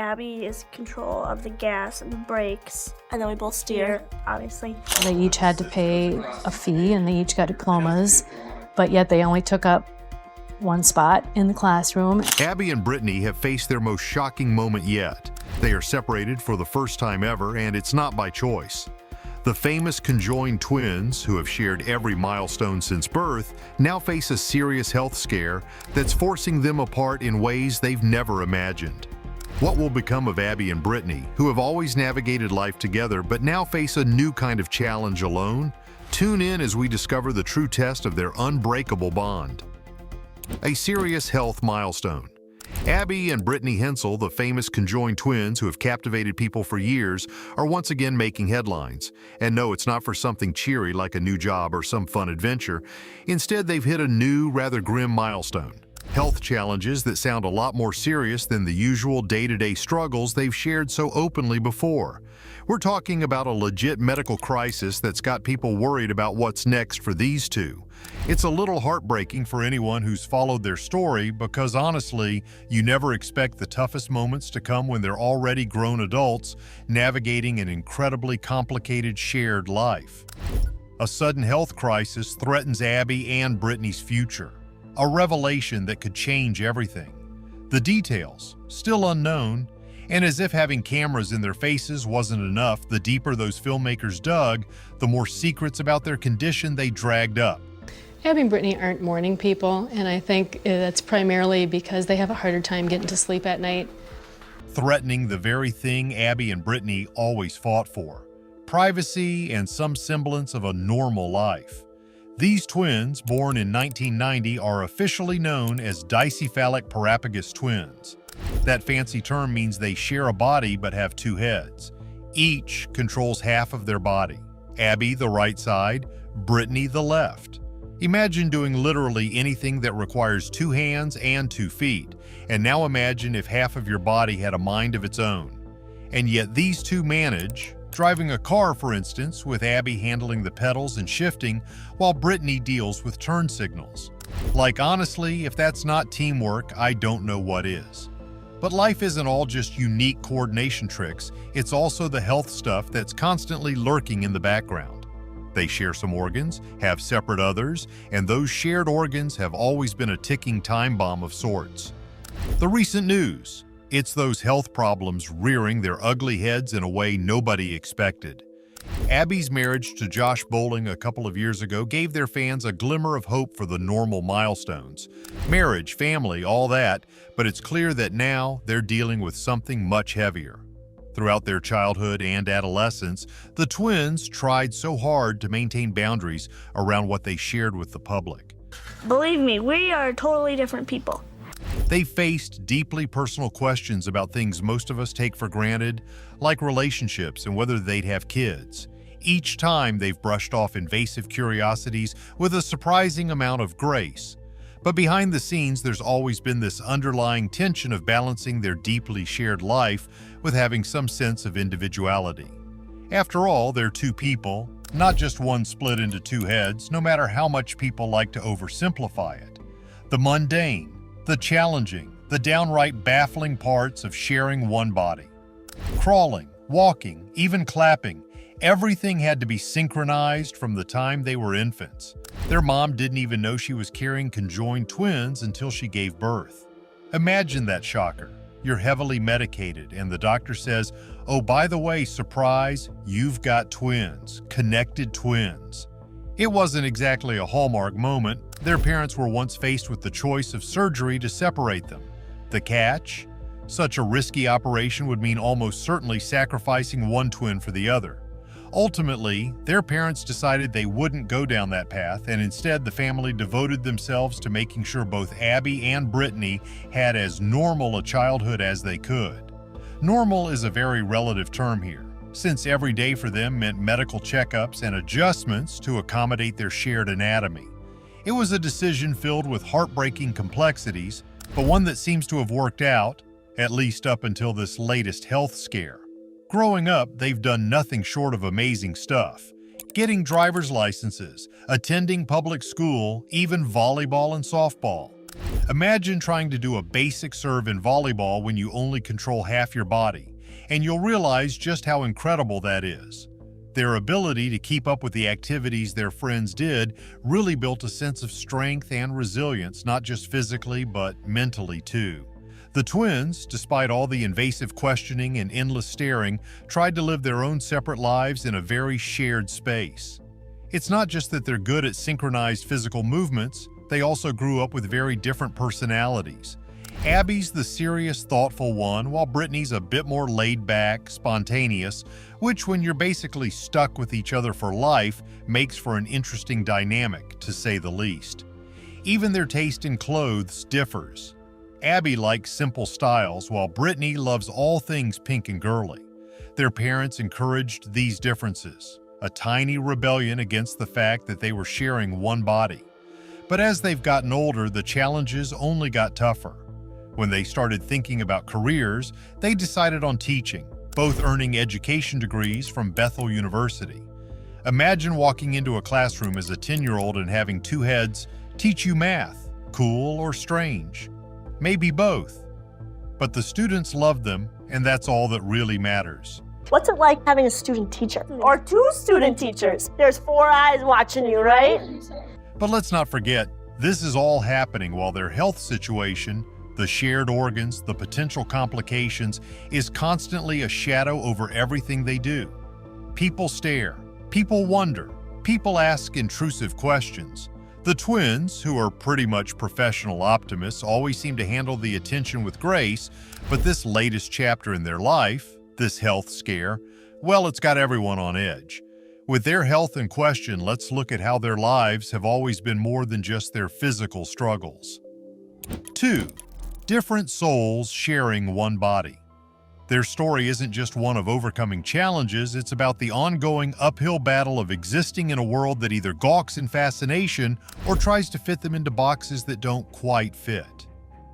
Abby is in control of the gas and the brakes, and then we both steer, obviously. They each had to pay a fee, and they each got diplomas, but yet they only took up one spot in the classroom. Abby and Brittany have faced their most shocking moment yet. They are separated for the first time ever, and it's not by choice. The famous conjoined twins, who have shared every milestone since birth, now face a serious health scare that's forcing them apart in ways they've never imagined. What will become of Abby and Brittany, who have always navigated life together but now face a new kind of challenge alone? Tune in as we discover the true test of their unbreakable bond. A serious health milestone. Abby and Brittany Hensel, the famous conjoined twins who have captivated people for years, are once again making headlines. And no, it's not for something cheery like a new job or some fun adventure. Instead, they've hit a new, rather grim milestone. Health challenges that sound a lot more serious than the usual day-to-day struggles they've shared so openly before. We're talking about a legit medical crisis that's got people worried about what's next for these two. It's a little heartbreaking for anyone who's followed their story because honestly, you never expect the toughest moments to come when they're already grown adults navigating an incredibly complicated shared life. A sudden health crisis threatens Abby and Brittany's future, a revelation that could change everything. The details, still unknown, and as if having cameras in their faces wasn't enough, the deeper those filmmakers dug, the more secrets about their condition they dragged up. Abby and Brittany aren't morning people, and I think that's primarily because they have a harder time getting to sleep at night. Threatening the very thing Abby and Brittany always fought for: privacy and some semblance of a normal life. These twins, born in 1990, are officially known as dicephalic parapagus twins. That fancy term means they share a body but have two heads. Each controls half of their body. Abby the right side, Brittany the left. Imagine doing literally anything that requires two hands and 2 feet, and now imagine if half of your body had a mind of its own. And yet these two manage, driving a car for instance, with Abby handling the pedals and shifting, while Brittany deals with turn signals. Like honestly, if that's not teamwork, I don't know what is. But life isn't all just unique coordination tricks, it's also the health stuff that's constantly lurking in the background. They share some organs, have separate others, and those shared organs have always been a ticking time bomb of sorts. The recent news: it's those health problems rearing their ugly heads in a way nobody expected. Abby's marriage to Josh Bowling a couple of years ago gave their fans a glimmer of hope for the normal milestones. Marriage, family, all that, but it's clear that now they're dealing with something much heavier. Throughout their childhood and adolescence, the twins tried so hard to maintain boundaries around what they shared with the public. Believe me, we are totally different people. They faced deeply personal questions about things most of us take for granted, like relationships and whether they'd have kids. Each time they've brushed off invasive curiosities with a surprising amount of grace. But behind the scenes, there's always been this underlying tension of balancing their deeply shared life with having some sense of individuality. After all, they're two people, not just one split into two heads, no matter how much people like to oversimplify it. The mundane, the challenging, the downright baffling parts of sharing one body. Crawling, walking, even clapping, everything had to be synchronized from the time they were infants. Their mom didn't even know she was carrying conjoined twins until she gave birth. Imagine that shocker. You're heavily medicated and the doctor says, "Oh, by the way, surprise, you've got twins, connected twins." It wasn't exactly a Hallmark moment. Their parents were once faced with the choice of surgery to separate them. The catch? Such a risky operation would mean almost certainly sacrificing one twin for the other. Ultimately, their parents decided they wouldn't go down that path, and instead the family devoted themselves to making sure both Abby and Brittany had as normal a childhood as they could. Normal is a very relative term here, since every day for them meant medical checkups and adjustments to accommodate their shared anatomy. It was a decision filled with heartbreaking complexities, but one that seems to have worked out, at least up until this latest health scare. Growing up, they've done nothing short of amazing stuff. Getting driver's licenses, attending public school, even volleyball and softball. Imagine trying to do a basic serve in volleyball when you only control half your body, and you'll realize just how incredible that is. Their ability to keep up with the activities their friends did really built a sense of strength and resilience, not just physically, but mentally too. The twins, despite all the invasive questioning and endless staring, tried to live their own separate lives in a very shared space. It's not just that they're good at synchronized physical movements, they also grew up with very different personalities. Abby's the serious, thoughtful one, while Brittany's a bit more laid-back, spontaneous, which, when you're basically stuck with each other for life, makes for an interesting dynamic, to say the least. Even their taste in clothes differs. Abby likes simple styles, while Brittany loves all things pink and girly. Their parents encouraged these differences, a tiny rebellion against the fact that they were sharing one body. But as they've gotten older, the challenges only got tougher. When they started thinking about careers, they decided on teaching, both earning education degrees from Bethel University. Imagine walking into a classroom as a 10-year-old and having two heads teach you math, cool or strange. Maybe both. But the students loved them, and that's all that really matters. What's it like having a student teacher? Or two student teachers? There's 4 eyes watching you, right? But let's not forget, this is all happening while their health situation, the shared organs, the potential complications, is constantly a shadow over everything they do. People stare, people wonder, people ask intrusive questions. The twins, who are pretty much professional optimists, always seem to handle the attention with grace, but this latest chapter in their life, this health scare, well, it's got everyone on edge. With their health in question, let's look at how their lives have always been more than just their physical struggles. 2. Different souls sharing one body. Their story isn't just one of overcoming challenges, it's about the ongoing uphill battle of existing in a world that either gawks in fascination or tries to fit them into boxes that don't quite fit.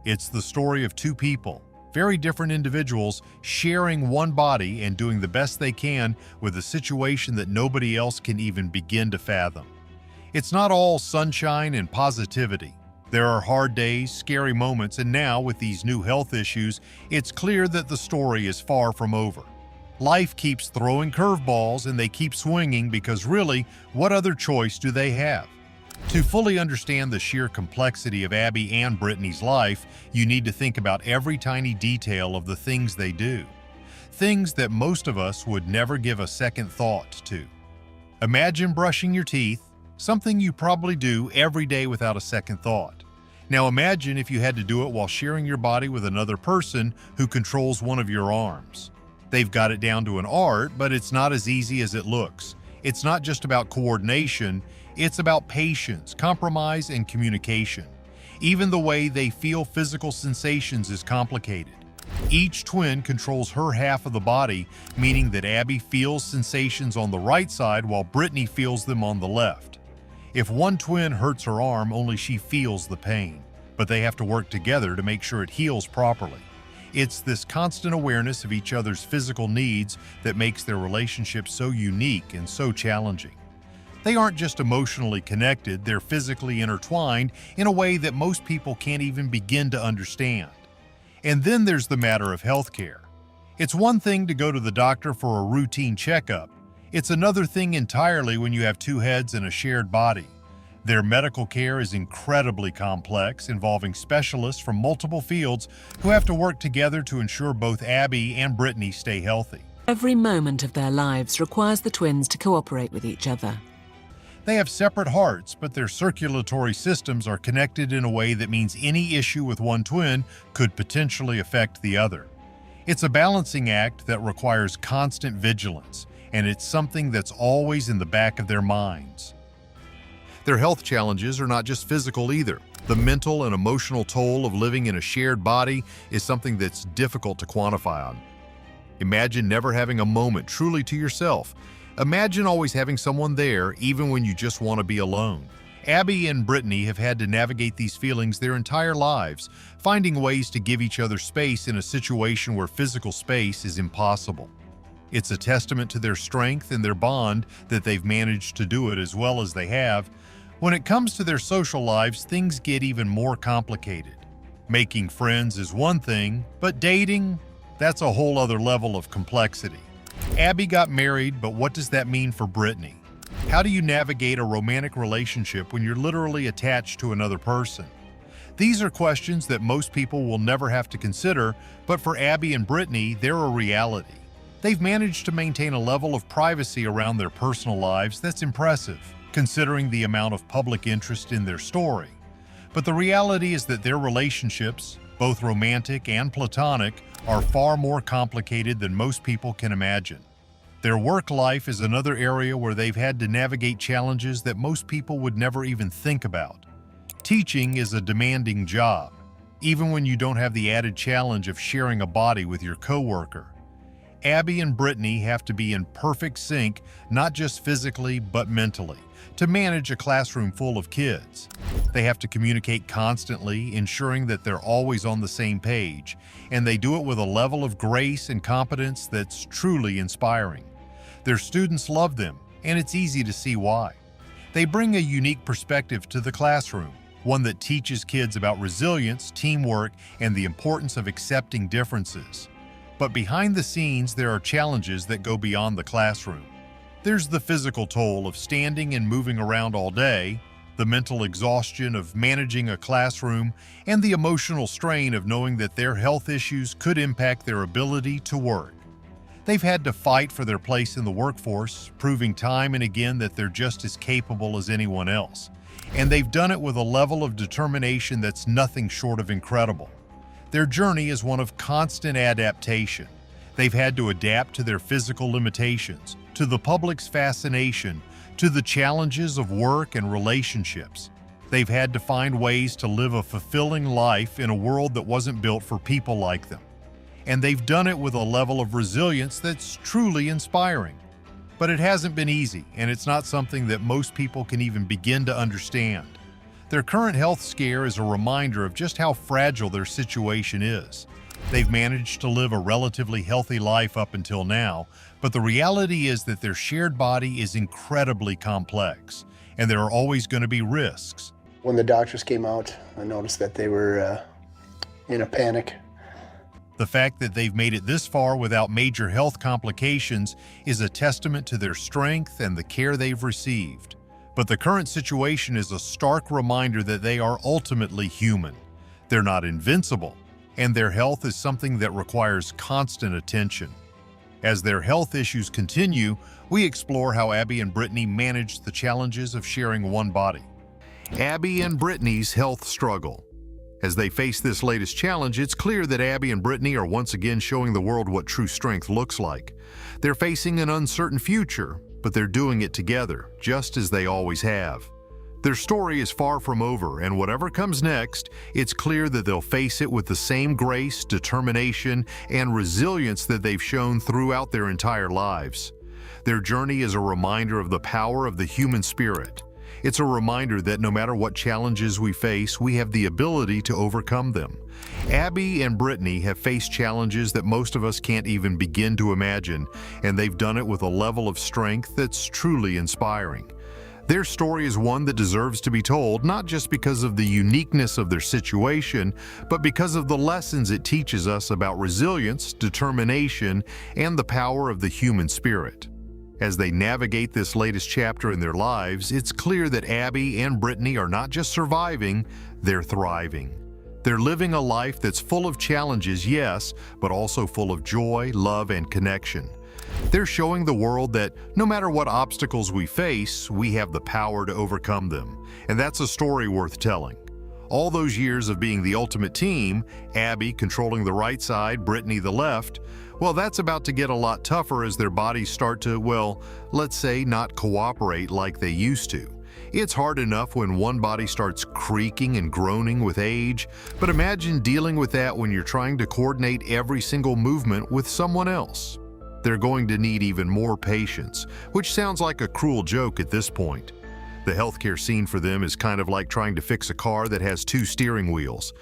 It's the story of two people, very different individuals, sharing one body and doing the best they can with a situation that nobody else can even begin to fathom. It's not all sunshine and positivity. There are hard days, scary moments, and now, with these new health issues, it's clear that the story is far from over. Life keeps throwing curveballs, and they keep swinging because really, what other choice do they have? To fully understand the sheer complexity of Abby and Brittany's life, you need to think about every tiny detail of the things they do. Things that most of us would never give a second thought to. Imagine brushing your teeth, something you probably do every day without a second thought. Now imagine if you had to do it while sharing your body with another person who controls one of your arms. They've got it down to an art, but it's not as easy as it looks. It's not just about coordination, it's about patience, compromise, and communication. Even the way they feel physical sensations is complicated. Each twin controls her half of the body, meaning that Abby feels sensations on the right side while Brittany feels them on the left. If one twin hurts her arm, only she feels the pain, but they have to work together to make sure it heals properly. It's this constant awareness of each other's physical needs that makes their relationship so unique and so challenging. They aren't just emotionally connected, they're physically intertwined in a way that most people can't even begin to understand. And then there's the matter of healthcare. It's one thing to go to the doctor for a routine checkup. It's another thing entirely when you have two heads and a shared body. Their medical care is incredibly complex, involving specialists from multiple fields who have to work together to ensure both Abby and Brittany stay healthy. Every moment of their lives requires the twins to cooperate with each other. They have separate hearts, but their circulatory systems are connected in a way that means any issue with one twin could potentially affect the other. It's a balancing act that requires constant vigilance, and it's something that's always in the back of their minds. Their health challenges are not just physical either. The mental and emotional toll of living in a shared body is something that's difficult to quantify on. Imagine never having a moment truly to yourself. Imagine always having someone there, even when you just want to be alone. Abby and Brittany have had to navigate these feelings their entire lives, finding ways to give each other space in a situation where physical space is impossible. It's a testament to their strength and their bond that they've managed to do it as well as they have. When it comes to their social lives, things get even more complicated. Making friends is one thing, but dating, that's a whole other level of complexity. Abby got married, but what does that mean for Brittany? How do you navigate a romantic relationship when you're literally attached to another person? These are questions that most people will never have to consider, but for Abby and Brittany, they're a reality. They've managed to maintain a level of privacy around their personal lives that's impressive, considering the amount of public interest in their story. But the reality is that their relationships, both romantic and platonic, are far more complicated than most people can imagine. Their work life is another area where they've had to navigate challenges that most people would never even think about. Teaching is a demanding job, even when you don't have the added challenge of sharing a body with your coworker. Abby and Brittany have to be in perfect sync, not just physically, but mentally, to manage a classroom full of kids. They have to communicate constantly, ensuring that they're always on the same page, and they do it with a level of grace and competence that's truly inspiring. Their students love them, and it's easy to see why. They bring a unique perspective to the classroom, one that teaches kids about resilience, teamwork, and the importance of accepting differences. But behind the scenes, there are challenges that go beyond the classroom. There's the physical toll of standing and moving around all day, the mental exhaustion of managing a classroom, and the emotional strain of knowing that their health issues could impact their ability to work. They've had to fight for their place in the workforce, proving time and again that they're just as capable as anyone else. And they've done it with a level of determination that's nothing short of incredible. Their journey is one of constant adaptation. They've had to adapt to their physical limitations, to the public's fascination, to the challenges of work and relationships. They've had to find ways to live a fulfilling life in a world that wasn't built for people like them. And they've done it with a level of resilience that's truly inspiring. But it hasn't been easy, and it's not something that most people can even begin to understand. Their current health scare is a reminder of just how fragile their situation is. They've managed to live a relatively healthy life up until now, but the reality is that their shared body is incredibly complex, and there are always going to be risks. When the doctors came out, I noticed that they were in a panic. The fact that they've made it this far without major health complications is a testament to their strength and the care they've received. But the current situation is a stark reminder that they are ultimately human. They're not invincible, and their health is something that requires constant attention. As their health issues continue, we explore how Abby and Brittany managed the challenges of sharing one body. Abby and Brittany's health struggle. As they face this latest challenge, it's clear that Abby and Brittany are once again showing the world what true strength looks like. They're facing an uncertain future, but they're doing it together, just as they always have. Their story is far from over, and whatever comes next, it's clear that they'll face it with the same grace, determination, and resilience that they've shown throughout their entire lives. Their journey is a reminder of the power of the human spirit. It's a reminder that no matter what challenges we face, we have the ability to overcome them. Abby and Brittany have faced challenges that most of us can't even begin to imagine, and they've done it with a level of strength that's truly inspiring. Their story is one that deserves to be told, not just because of the uniqueness of their situation, but because of the lessons it teaches us about resilience, determination, and the power of the human spirit. As they navigate this latest chapter in their lives, it's clear that Abby and Brittany are not just surviving, they're thriving. They're living a life that's full of challenges, yes, but also full of joy, love, and connection. They're showing the world that no matter what obstacles we face, we have the power to overcome them. And that's a story worth telling. All those years of being the ultimate team, Abby controlling the right side, Brittany the left, well, that's about to get a lot tougher as their bodies start to, well, let's say not cooperate like they used to. It's hard enough when one body starts creaking and groaning with age, but imagine dealing with that when you're trying to coordinate every single movement with someone else. They're going to need even more patience, which sounds like a cruel joke at this point. The healthcare scene for them is kind of like trying to fix a car that has two steering wheels.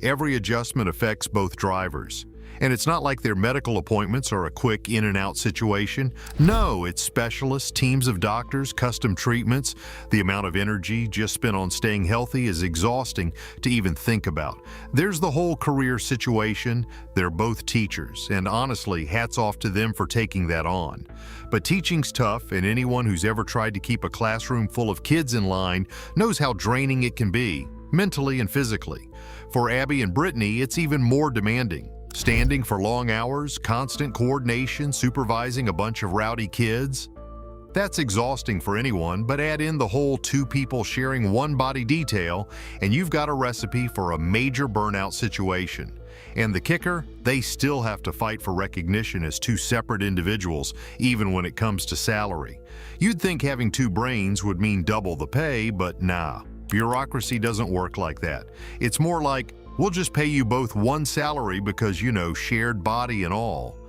Every adjustment affects both drivers. And it's not like their medical appointments are a quick in and out situation. No, it's specialists, teams of doctors, custom treatments. The amount of energy just spent on staying healthy is exhausting to even think about. There's the whole career situation. They're both teachers, and honestly, hats off to them for taking that on. But teaching's tough, and anyone who's ever tried to keep a classroom full of kids in line knows how draining it can be, mentally and physically. For Abby and Brittany, it's even more demanding. Standing for long hours, constant coordination, supervising a bunch of rowdy kids. That's exhausting for anyone, but add in the whole two people sharing one body detail, and you've got a recipe for a major burnout situation. And the kicker, they still have to fight for recognition as two separate individuals, even when it comes to salary. You'd think having two brains would mean double the pay, but nah. Bureaucracy doesn't work like that. It's more like, we'll just pay you both one salary because, shared body and all.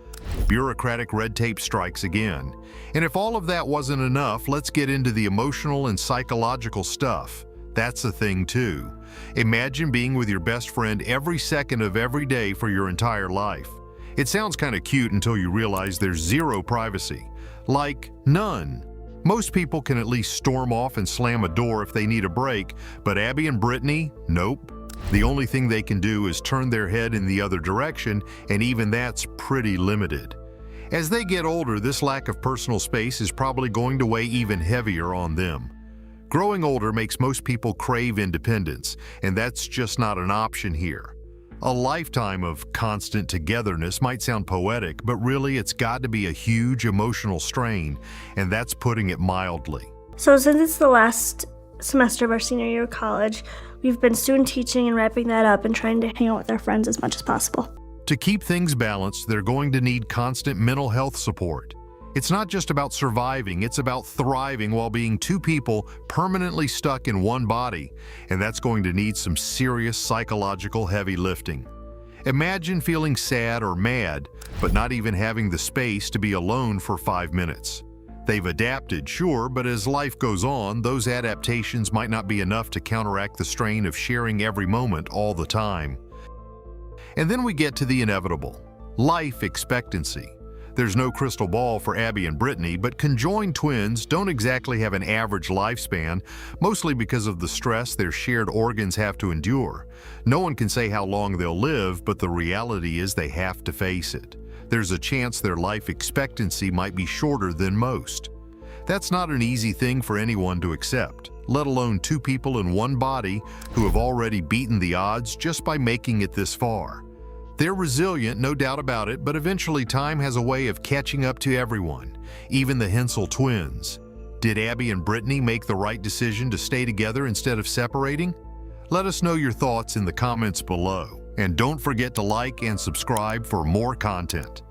Bureaucratic red tape strikes again. And if all of that wasn't enough, let's get into the emotional and psychological stuff. That's a thing too. Imagine being with your best friend every second of every day for your entire life. It sounds kind of cute until you realize there's zero privacy. Like, none. Most people can at least storm off and slam a door if they need a break, but Abby and Brittany, nope. The only thing they can do is turn their head in the other direction, and even that's pretty limited. As they get older, this lack of personal space is probably going to weigh even heavier on them. Growing older makes most people crave independence, and that's just not an option here. A lifetime of constant togetherness might sound poetic, but really it's got to be a huge emotional strain, and that's putting it mildly. So since it's the last semester of our senior year of college, we've been student teaching and wrapping that up and trying to hang out with our friends as much as possible. To keep things balanced, they're going to need constant mental health support. It's not just about surviving, it's about thriving while being two people permanently stuck in one body, and that's going to need some serious psychological heavy lifting. Imagine feeling sad or mad, but not even having the space to be alone for 5 minutes. They've adapted, sure, but as life goes on, those adaptations might not be enough to counteract the strain of sharing every moment all the time. And then we get to the inevitable, life expectancy. There's no crystal ball for Abby and Brittany, but conjoined twins don't exactly have an average lifespan, mostly because of the stress their shared organs have to endure. No one can say how long they'll live, but the reality is they have to face it. There's a chance their life expectancy might be shorter than most. That's not an easy thing for anyone to accept, let alone two people in one body who have already beaten the odds just by making it this far. They're resilient, no doubt about it, but eventually time has a way of catching up to everyone, even the Hensel twins. Did Abby and Brittany make the right decision to stay together instead of separating? Let us know your thoughts in the comments below, and don't forget to like and subscribe for more content.